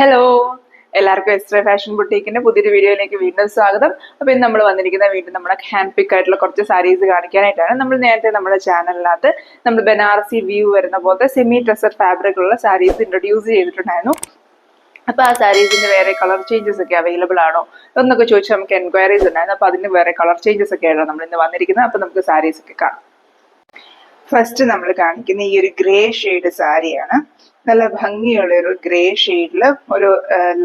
Hello, എല്ലാവർക്കും astray fashion ബുട്ടീക്കിന്റെ പുതിയൊരു വീഡിയോയിലേക്ക് വീണ്ടും സ്വാഗതം. അപ്പൊ ഇന്ന് നമ്മൾ വന്നിരിക്കുന്ന വീണ്ടും നമ്മുടെ ഹാൻഡ് പിക്ക് ആയിട്ടുള്ള കുറച്ച് സാരീസ് കാണിക്കാനായിട്ടാണ്. നമ്മൾ നേരത്തെ നമ്മുടെ ചാനലിനകത്ത് നമ്മൾ ബനാറസി വ്യൂ വരുന്ന പോലത്തെ സെമി ടെസർ ഫാബ്രിക്കുള്ള സാരീസ് ഇൻട്രൊഡ്യൂസ് ചെയ്തിട്ടുണ്ടായിരുന്നു. അപ്പൊ ആ സാരീസിന്റെ വേറെ കളർ ചേഞ്ചസ് ഒക്കെ അവൈലബിൾ ആണോ എന്നൊക്കെ ചോദിച്ചാൽ നമുക്ക് എൻക്വയറീസ് ഉണ്ടായിരുന്നു. അപ്പൊ അതിന് വേറെ കളർ ചേഞ്ചസ് ഒക്കെ ആണോ നമ്മൾ ഇന്ന് വന്നിരിക്കുന്നത്. അപ്പൊ നമുക്ക് സാരീസ് ഒക്കെ കാണാം. ഫസ്റ്റ് നമ്മൾ കാണിക്കുന്ന ഈ ഒരു ഗ്രേ ഷെയ്ഡ് സാരിയാണ്. നല്ല ഭംഗിയുള്ള ഒരു ഗ്രേ ഷെയ്ഡിൽ ഒരു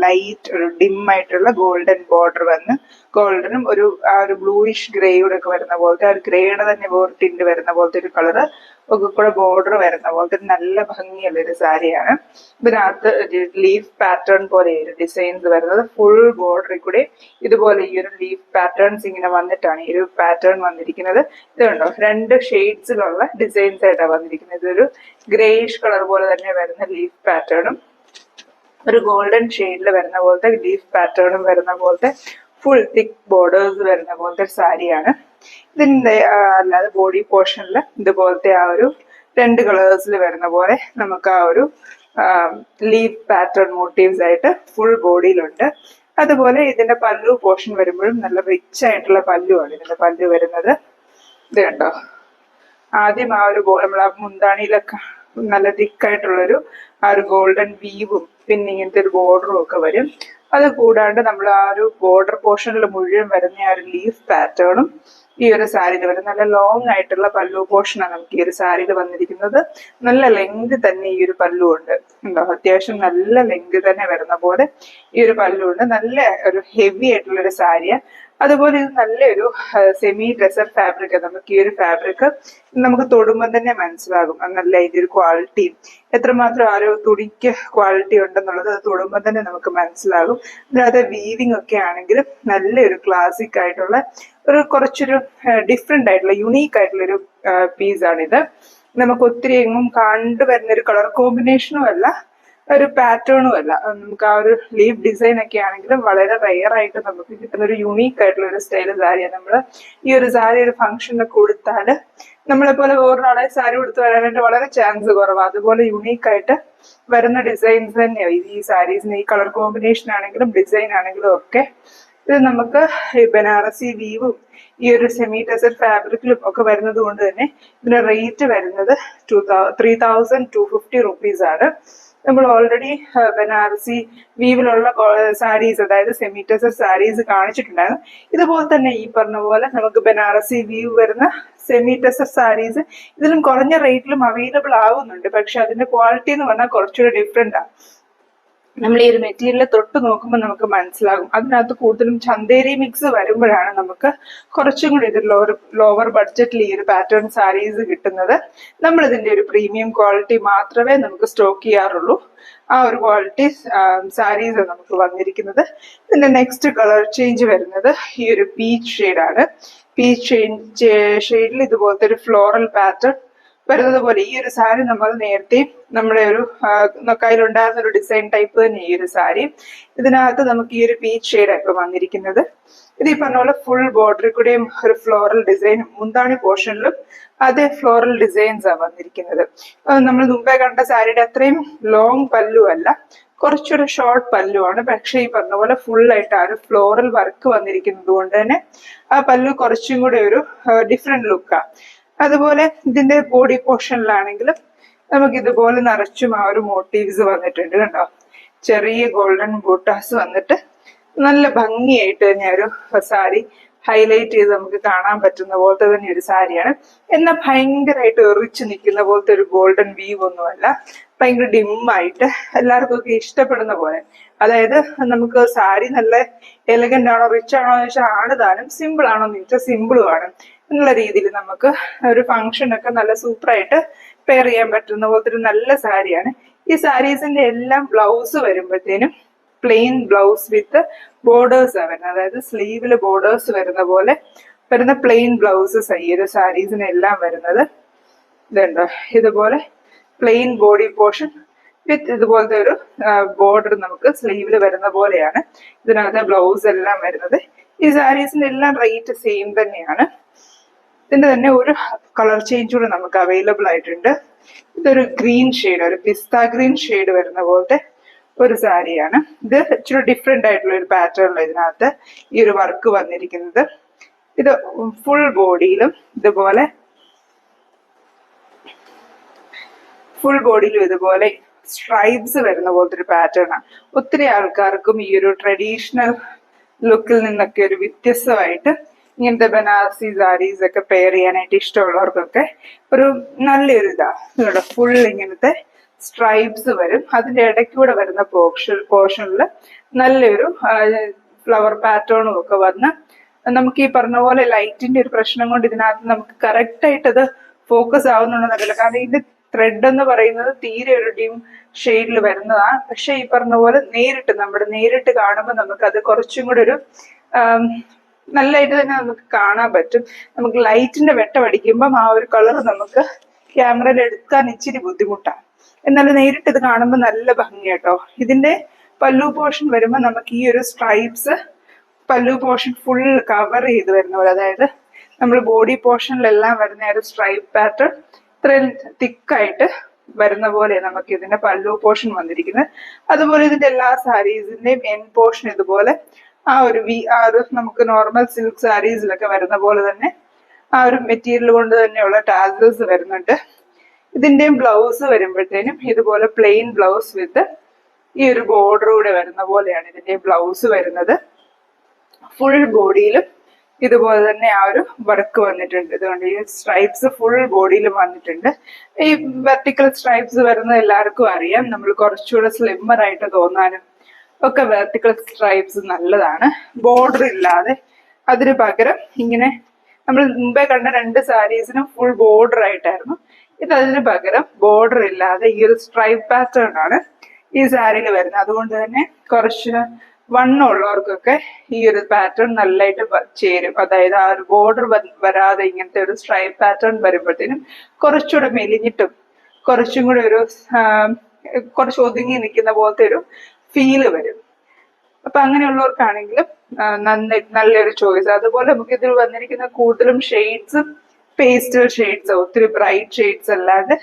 ലൈറ്റ് ഒരു ഡിം ആയിട്ടുള്ള ഗോൾഡൻ ബോർഡർ വന്ന് ഗോൾഡനും ആ ഒരു ബ്ലൂയിഷ് ഗ്രേയുടെ ഒക്കെ വരുന്ന പോലത്തെ ആ ഒരു ഗ്രേയുടെ തന്നെ വേറെ ടിന്റ് വരുന്ന പോലത്തെ ഒരു കളറ് ഒക്കെ കൂടെ ബോർഡർ വരുന്ന പോലത്തെ നല്ല ഭംഗിയുള്ള ഒരു സാരിയാണ്. ഇതിനകത്ത് ലീഫ് പാറ്റേൺ പോലെ ഒരു ഡിസൈൻസ് വരുന്നത്. ഫുൾ ബോർഡറിൽ കൂടെ ഇതുപോലെ ഈ ഒരു ലീഫ് പാറ്റേൺസ് ഇങ്ങനെ വന്നിട്ടാണ് ഈ ഒരു പാറ്റേൺ വന്നിരിക്കുന്നത്. ഇത് കണ്ടോ, രണ്ട് ഷെയ്ഡ്സിലുള്ള ഡിസൈൻസ് ആയിട്ടാണ് വന്നിരിക്കുന്നത്. ഇതൊരു ഗ്രേയിഷ് കളർ പോലെ തന്നെ വരുന്ന ലീഫ് പാറ്റേണും ഒരു ഗോൾഡൻ ഷെയ്ഡിൽ വരുന്ന പോലത്തെ ലീഫ് പാറ്റേണും വരുന്ന പോലത്തെ ഫുൾ തിക്ക് ബോർഡേഴ്സ് വരുന്ന പോലത്തെ സാരിയാണ്. ഇതിന്റെ അല്ലാതെ ബോഡി പോർഷനിൽ ഇതുപോലത്തെ ആ ഒരു രണ്ട് കളേഴ്സിൽ വരുന്ന പോലെ നമുക്ക് ആ ഒരു ലീഫ് പാറ്റേൺ മോട്ടീവ്സ് ആയിട്ട് ഫുൾ ബോഡിയിലുണ്ട്. അതുപോലെ ഇതിന്റെ പല്ലു പോർഷൻ വരുമ്പോഴും നല്ല റിച്ച് ആയിട്ടുള്ള പല്ലുവാണ് ഇതിന്റെ പല്ലു വരുന്നത്. ഇത് കണ്ടോ, ആദ്യം ആ ഒരു നമ്മൾ ആ മുന്താണിയിലൊക്കെ നല്ല തിക്കായിട്ടുള്ളൊരു ആ ഒരു ഗോൾഡൻ വീവും പിന്നെ ഇങ്ങനത്തെ ഒരു ബോർഡറും ഒക്കെ വരും. അത് കൂടാണ്ട് നമ്മൾ ആ ഒരു ബോർഡർ പോർഷനിൽ മുഴുവൻ വരുന്ന ആ ഒരു ലീഫ് പാറ്റേണും ഈ ഒരു സാരിയിൽ വരും. നല്ല ലോങ് ആയിട്ടുള്ള പല്ലു പോർഷനാണ് നമുക്ക് ഈ ഒരു സാരിയിൽ വന്നിരിക്കുന്നത്. നല്ല ലെങ്ത് തന്നെ ഈ ഒരു പല്ലു ഉണ്ട്. ഉണ്ടോ, അത്യാവശ്യം നല്ല ലെങ്ത് തന്നെ വരുന്ന പോലെ ഈ ഒരു പല്ലു ഉണ്ട്. നല്ല ഒരു ഹെവി ആയിട്ടുള്ള ഒരു സാരിയാണ്. അതുപോലെ ഇത് നല്ലൊരു സെമി ഡ്രസർ ഫാബ്രിക്. നമുക്ക് ഈ ഒരു ഫാബ്രിക് നമുക്ക് തൊടുമ്പോൾ തന്നെ മനസ്സിലാകും നല്ല ഇതിന്റെ ഒരു ക്വാളിറ്റിയും എത്രമാത്രം ആ ഒരു തുണിക്ക് ക്വാളിറ്റി ഉണ്ടെന്നുള്ളത് അത് തൊടുമ്പോൾ തന്നെ നമുക്ക് മനസ്സിലാകും. അതിനകത്ത് വീവിങ് ഒക്കെ ആണെങ്കിലും നല്ലൊരു ക്ലാസിക് ആയിട്ടുള്ള ഒരു കുറച്ചൊരു ഡിഫറെന്റ് ആയിട്ടുള്ള യുണീക്ക് ആയിട്ടുള്ള ഒരു പീസാണിത്. നമുക്ക് ഒത്തിരി എങ്ങും കണ്ടുവരുന്ന ഒരു കളർ കോമ്പിനേഷനും അല്ല, ഒരു പാറ്റേണും അല്ല. നമുക്ക് ആ ഒരു ലീഫ് ഡിസൈൻ ഒക്കെ ആണെങ്കിലും വളരെ റെയർ ആയിട്ട് നമുക്ക് കിട്ടുന്ന ഒരു യുണീക്ക് ആയിട്ടുള്ള ഒരു സ്റ്റൈൽ സാരിയാണ്. നമ്മൾ ഈ ഒരു സാരി ഒരു ഫംഗ്ഷനൊക്കെ കൊടുത്താൽ നമ്മളെ പോലെ വേറൊരാളെ സാരി കൊടുത്ത് വരാനായിട്ട് വളരെ ചാൻസ് കുറവാണ്. അതുപോലെ യുണീക്ക് ആയിട്ട് വരുന്ന ഡിസൈൻസ് തന്നെയാണ് ഈ സാരീസിന്. ഈ കളർ കോമ്പിനേഷൻ ആണെങ്കിലും ഡിസൈൻ ആണെങ്കിലും ഒക്കെ ഇത് നമുക്ക് ബനാറസി വീവും ഈ ഒരു സെമി ടെസർ ഫാബ്രിക്കിലും ഒക്കെ വരുന്നത് കൊണ്ട് തന്നെ ഇതിന്റെ റേറ്റ് വരുന്നത് 3250 റുപ്പീസ് ആണ്. നമ്മൾ ഓൾറെഡി ബനാറസി വീവിലുള്ള സാരീസ്, അതായത് സെമി ടെസർ സാരീസ് കാണിച്ചിട്ടുണ്ടായിരുന്നു. ഇതുപോലെ തന്നെ ഈ പറഞ്ഞ പോലെ നമുക്ക് ബനാറസി വീവ് വരുന്ന സെമി ടെസർ സാരീസ് ഇതിലും കുറഞ്ഞ റേറ്റിലും അവൈലബിൾ ആവുന്നുണ്ട്. പക്ഷെ അതിന്റെ ക്വാളിറ്റി എന്ന് പറഞ്ഞാൽ കുറച്ചുകൂടി ഡിഫറെന്റ് ആണ്. നമ്മൾ ഈ ഒരു മെറ്റീരിയൽ തൊട്ട് നോക്കുമ്പോൾ നമുക്ക് മനസ്സിലാകും. അതിനകത്ത് കൂടുതലും ചന്തേരി മിക്സ് വരുമ്പോഴാണ് നമുക്ക് കുറച്ചും കൂടി ഇത് ലോവർ ബഡ്ജറ്റിൽ ഈ ഒരു പാറ്റേൺ സാരീസ് കിട്ടുന്നത്. നമ്മൾ ഇതിന്റെ ഒരു പ്രീമിയം ക്വാളിറ്റി മാത്രമേ നമുക്ക് സ്റ്റോക്ക് ചെയ്യാറുള്ളൂ. ആ ഒരു ക്വാളിറ്റി സാരീസ് നമുക്ക് വന്നിരിക്കുന്നത്. ഇതിന്റെ നെക്സ്റ്റ് കളർ ചേഞ്ച് വരുന്നത് ഈ ഒരു പീച്ച് ഷെയ്ഡാണ്. പീച്ച് ഷെയ്ഡിൽ ഇതുപോലത്തെ ഒരു ഫ്ലോറൽ പാറ്റേൺ വരുന്നത് പോലെ ഈ ഒരു സാരി നമ്മൾ നേരത്തെ നമ്മുടെ ഒരു കയ്യിലുണ്ടായിരുന്ന ഒരു ഡിസൈൻ ടൈപ്പ് തന്നെ ഈ ഒരു സാരി. ഇതിനകത്ത് നമുക്ക് ഈ ഒരു പീച്ച് ഷെയ്ഡാണ് ഇപ്പൊ വന്നിരിക്കുന്നത്. ഇത് ഈ പറഞ്ഞ പോലെ ഫുൾ ബോർഡറിൽ കൂടെയും ഒരു ഫ്ലോറൽ ഡിസൈനും മുന്താണി പോർഷനിലും അതേ ഫ്ലോറൽ ഡിസൈൻസ് ആണ് വന്നിരിക്കുന്നത്. നമ്മൾ മുമ്പേ കണ്ട സാരിയുടെ അത്രയും ലോങ് പല്ലു അല്ല, കുറച്ചൊരു ഷോർട്ട് പല്ലുവാണ്. പക്ഷെ ഈ പറഞ്ഞ പോലെ ഫുൾ ആയിട്ട് ആ ഒരു ഫ്ലോറൽ വർക്ക് വന്നിരിക്കുന്നത് കൊണ്ട് തന്നെ ആ പല്ലു കുറച്ചും കൂടെ ഒരു ഡിഫറെന്റ് ലുക്കാണ്. അതുപോലെ ഇതിന്റെ ബോഡി പോർഷനിലാണെങ്കിലും നമുക്ക് ഇതുപോലെ നിറച്ചും ആ ഒരു മോട്ടീവ്സ് വന്നിട്ടുണ്ട്. കണ്ടോ, ചെറിയ ഗോൾഡൻ ബൂട്ടാസ് വന്നിട്ട് നല്ല ഭംഗിയായിട്ട് തന്നെ ഒരു സാരി ഹൈലൈറ്റ് ചെയ്ത് നമുക്ക് കാണാൻ പറ്റുന്ന പോലത്തെ തന്നെ ഒരു സാരിയാണ്. എന്നാൽ ഭയങ്കരമായിട്ട് എറിച്ച് നിൽക്കുന്ന പോലത്തെ ഒരു ഗോൾഡൻ വീവ് ഒന്നുമല്ല. ഭയങ്കര ഡിമ്മായിട്ട് എല്ലാവർക്കും ഒക്കെ ഇഷ്ടപ്പെടുന്ന പോലെ. അതായത് നമുക്ക് സാരി നല്ല എലഗന്റ് ആണോ റിച്ച് ആണോ എന്ന് വെച്ചാൽ ആണ് താനും, സിമ്പിൾ ആണോ എന്ന് ചോദിച്ചാൽ സിമ്പിളും ആണ് എന്നുള്ള രീതിയിൽ നമുക്ക് ഒരു ഫംഗ്ഷനൊക്കെ നല്ല സൂപ്പറായിട്ട് പെയർ ചെയ്യാൻ പറ്റുന്ന പോലത്തെ ഒരു നല്ല സാരിയാണ്. ഈ സാരീസിന്റെ എല്ലാം ബ്ലൗസ് വരുമ്പോഴത്തേനും പ്ലെയിൻ ബ്ലൗസ് വിത്ത് ബോർഡേഴ്സ് ആണ് വരുന്നത്. അതായത് സ്ലീവില് ബോർഡേഴ്സ് വരുന്ന പോലെ വരുന്ന പ്ലെയിൻ ബ്ലൗസസ് ഈ ഒരു സാരീസിനെല്ലാം വരുന്നത്. ഇതുണ്ടോ, ഇതുപോലെ പ്ലെയിൻ ബോഡി പോർഷൻ വിത്ത് ഇതുപോലത്തെ ഒരു ബോർഡർ നമുക്ക് സ്ലീവില് വരുന്ന പോലെയാണ് ഇതിനകത്ത് ബ്ലൗസ് എല്ലാം വരുന്നത്. ഈ സാരീസിന്റെ എല്ലാം റേറ്റ് സെയിം തന്നെയാണ്. ഇതിന്റെ തന്നെ ഒരു കളർ ചേഞ്ച് കൂടെ നമുക്ക് അവൈലബിൾ ആയിട്ടുണ്ട്. ഇതൊരു ഗ്രീൻ ഷെയ്ഡ്, ഒരു പിസ്ത ഗ്രീൻ ഷെയ്ഡ് വരുന്ന പോലത്തെ ഒരു സാരിയാണ്. ഇത് ഇച്ചിരി ഡിഫറെന്റ് ആയിട്ടുള്ള ഒരു പാറ്റേണിൽ ഇതിനകത്ത് ഈ ഒരു വർക്ക് വന്നിരിക്കുന്നത്. ഇത് ഫുൾ ബോഡിയിലും ഇതുപോലെ സ്ട്രൈപ്സ് വരുന്ന പോലത്തെ ഒരു പാറ്റേൺ ആണ്. ഒത്തിരി ആൾക്കാർക്കും ഈ ഒരു ട്രഡീഷണൽ ലുക്കിൽ നിന്നൊക്കെ ഒരു വ്യത്യസ്തമായിട്ട് ഇങ്ങനത്തെ ബനാറസി സാരീസ് ഒക്കെ പെയർ ചെയ്യാനായിട്ട് ഇഷ്ടമുള്ളവർക്കൊക്കെ ഒരു നല്ലൊരു ഇതാണ്. ഫുൾ ഇങ്ങനത്തെ സ്ട്രൈപ്സ് വരും. അതിന്റെ ഇടയ്ക്കൂടെ വരുന്ന പോർഷനിൽ നല്ലൊരു ഫ്ലവർ പാറ്റേണും ഒക്കെ വന്ന് നമുക്ക് ഈ പറഞ്ഞ പോലെ ലൈറ്റിന്റെ ഒരു പ്രശ്നം കൊണ്ട് ഇതിനകത്ത് നമുക്ക് കറക്റ്റ് ആയിട്ട് അത് ഫോക്കസ് ആവുന്നുണ്ടെന്നറിയില്ല. കാരണം ഇതിന്റെ ത്രെഡ് എന്ന് പറയുന്നത് തീരെ ഒരു ഡിം ഷെയ്ഡിൽ വരുന്നതാണ്. പക്ഷെ ഈ പറഞ്ഞ പോലെ നേരിട്ട് കാണുമ്പോൾ നമുക്ക് അത് കുറച്ചും കൂടെ ഒരു നല്ലതായിട്ട് തന്നെ നമുക്ക് കാണാൻ പറ്റും. നമുക്ക് ലൈറ്റിന്റെ വെട്ടമടിക്കുമ്പം ആ ഒരു കളർ നമുക്ക് ക്യാമറയിൽ എടുക്കാൻ ഇച്ചിരി ബുദ്ധിമുട്ടാണ്. എന്നാലും നേരിട്ട് ഇത് കാണുമ്പോൾ നല്ല ഭംഗിയാട്ടോ. ഇതിന്റെ പല്ലു പോർഷൻ വരുമ്പോൾ നമുക്ക് ഈ ഒരു സ്ട്രൈപ്സ് പല്ലു പോർഷൻ ഫുൾ കവർ ചെയ്ത് വരുന്ന പോലെ, അതായത് നമ്മൾ ബോഡി പോർഷനിലെല്ലാം വരുന്ന ഒരു സ്ട്രൈപ്പ് പാറ്റേൺ ഇത്രയും തിക്കായിട്ട് വരുന്ന പോലെ നമുക്ക് ഇതിന്റെ പല്ലു പോർഷൻ വന്നിരിക്കുന്നത്. അതുപോലെ ഇതിന്റെ എല്ലാ സാരീസിന്റെയും എൻ പോർഷൻ ഇതുപോലെ ആ ഒരു നമുക്ക് നോർമൽ സിൽക്ക് സാരീസിലൊക്കെ വരുന്ന പോലെ തന്നെ ആ ഒരു മെറ്റീരിയൽ കൊണ്ട് തന്നെയുള്ള ടാസൽസ് വരുന്നുണ്ട്. ഇതിന്റെയും ബ്ലൗസ് വരുമ്പോഴത്തേനും ഇതുപോലെ പ്ലെയിൻ ബ്ലൗസ് വിത്ത് ഈ ഒരു ബോർഡർ കൂടെ വരുന്ന പോലെയാണ് ഇതിന്റെ ബ്ലൗസ് വരുന്നത്. ഫുൾ ബോഡിയിലും ഇതുപോലെ തന്നെ ആ ഒരു വർക്ക് വന്നിട്ടുണ്ട്. ഇതുകൊണ്ട് ഈ സ്ട്രൈപ്സ് ഫുൾ ബോഡിയിലും വന്നിട്ടുണ്ട്. ഈ വെർട്ടിക്കൽ സ്ട്രൈപ്സ് വരുന്നത് എല്ലാവർക്കും അറിയാം. നമ്മൾ കുറച്ചുകൂടെ സ്ലിമ്മർ ആയിട്ട് തോന്നാനും ഒക്കെ വെർട്ടിക്കൽ സ്ട്രൈപ്സ് നല്ലതാണ്. ബോർഡർ ഇല്ലാതെ അതിന് പകരം ഇങ്ങനെ നമ്മൾ മുമ്പേ കണ്ട 2 സാരീസിനും ഫുൾ ബോർഡർ ആയിട്ടായിരുന്നു. ഇത് അതിന് പകരം ബോർഡർ ഇല്ലാതെ ഈ ഒരു സ്ട്രൈപ്പ് പാറ്റേൺ ആണ് ഈ സാരിയിൽ വരുന്നത്. അതുകൊണ്ട് തന്നെ കുറച്ച് വണ്ണമുള്ളവർക്കൊക്കെ ഈ ഒരു പാറ്റേൺ നല്ലതായിട്ട് ചേരും. അതായത് ആ ഒരു ബോർഡർ വരാതെ ഇങ്ങനത്തെ ഒരു സ്ട്രൈപ്പ് പാറ്റേൺ വരുമ്പോഴത്തേനും കുറച്ചുകൂടെ മെലിഞ്ഞിട്ടും കുറച്ചും കൂടെ ഒരു കുറച്ച് ഒതുങ്ങി നിൽക്കുന്ന പോലത്തെ ഒരു ഫീല് വരും. അപ്പൊ അങ്ങനെയുള്ളവർക്കാണെങ്കിലും നല്ലൊരു ചോയ്സ്. അതുപോലെ നമുക്ക് ഇതിൽ വന്നിരിക്കുന്ന കൂടുതലും ഷെയ്ഡ്സും പേസ്റ്റൽ ഷെയ്ഡ്സ്, ഒത്തിരി ബ്രൈറ്റ് ഷെയ്ഡ്സ് അല്ലാണ്ട്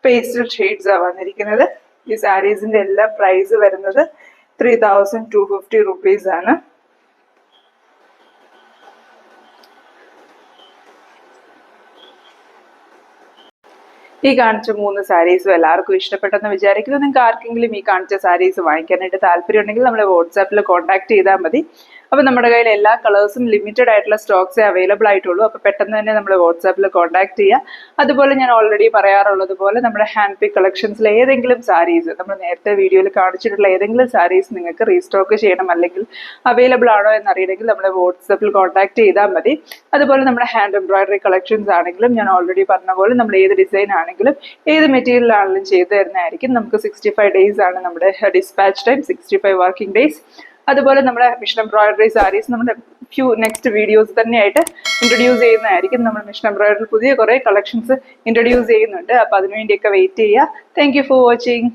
പേസ്റ്റൽ ഷെയ്ഡ്സ് ആണ് വന്നിരിക്കുന്നത്. ഈ സാരീസിന്റെ എല്ലാം പ്രൈസ് വരുന്നത് 3250 rupees ആണ്. ഈ കാണിച്ച 3 സാരീസും എല്ലാവർക്കും ഇഷ്ടപ്പെട്ടെന്ന് വിചാരിക്കുന്നു. നിങ്ങൾക്ക് ആർക്കെങ്കിലും ഈ കാണിച്ച സാരീസ് വാങ്ങിക്കാനായിട്ട് താല്പര്യം ഉണ്ടെങ്കിൽ നമ്മളെ വാട്സാപ്പിൽ കോൺടാക്ട് ചെയ്താൽ മതി. അപ്പൊ നമ്മുടെ കയ്യിൽ എല്ലാ കളേഴ്സും ലിമിറ്റഡ് ആയിട്ടുള്ള സ്റ്റോക്സേ അവൈലബിൾ ആയിട്ടുള്ളൂ. അപ്പൊ പെട്ടെന്ന് തന്നെ നമ്മൾ വാട്സാപ്പിൽ കോൺടാക്ട് ചെയ്യുക. അതുപോലെ ഞാൻ ഓൾറെഡി പറയാറുള്ളത് പോലെ നമ്മുടെ ഹാൻഡ് പിക്ക് കളക്ഷൻസിലെ ഏതെങ്കിലും സാരീസ്, നമ്മൾ നേരത്തെ വീഡിയോയിൽ കാണിച്ചിട്ടുള്ള ഏതെങ്കിലും സാരീസ് നിങ്ങൾക്ക് റീസ്റ്റോക്ക് ചെയ്യണം അല്ലെങ്കിൽ അവൈലബിൾ ആണോ എന്നറിയണമെങ്കിൽ നമ്മളെ വാട്സാപ്പിൽ കോൺടാക്ട് ചെയ്താൽ മതി. അതുപോലെ നമ്മുടെ ഹാൻഡ് എംബ്രോയിഡറി കളക്ഷൻസ് ആണെങ്കിലും ഞാൻ ഓൾറെഡി പറഞ്ഞ പോലെ നമ്മൾ ഏത് ഡിസൈൻ ആണെങ്കിലും ഏത് മെറ്റീരിയൽ ആണെങ്കിലും ചെയ്തു തരുന്നതായിരിക്കും. നമുക്ക് 65 days ആണ് നമ്മുടെ ഡിസ്പാച്ച് ടൈം, 65 വർക്കിംഗ് ഡേയ്സ്. അതുപോലെ നമ്മുടെ മിഷൻ എംബ്രോയിഡറി സാരീസ് നമ്മുടെ നെക്സ്റ്റ് വീഡിയോസ് തന്നെയായിട്ട് ഇൻട്രൊഡ്യൂസ് ചെയ്യുന്നതായിരിക്കും. നമ്മൾ മിഷൻ എംബ്രോയിഡറി പുതിയ കുറേ കളക്ഷൻസ് ഇൻട്രൊഡ്യൂസ് ചെയ്യുന്നുണ്ട്. അപ്പോൾ അതിനുവേണ്ടിയൊക്കെ വെയിറ്റ് ചെയ്യുക. Thank you for watching.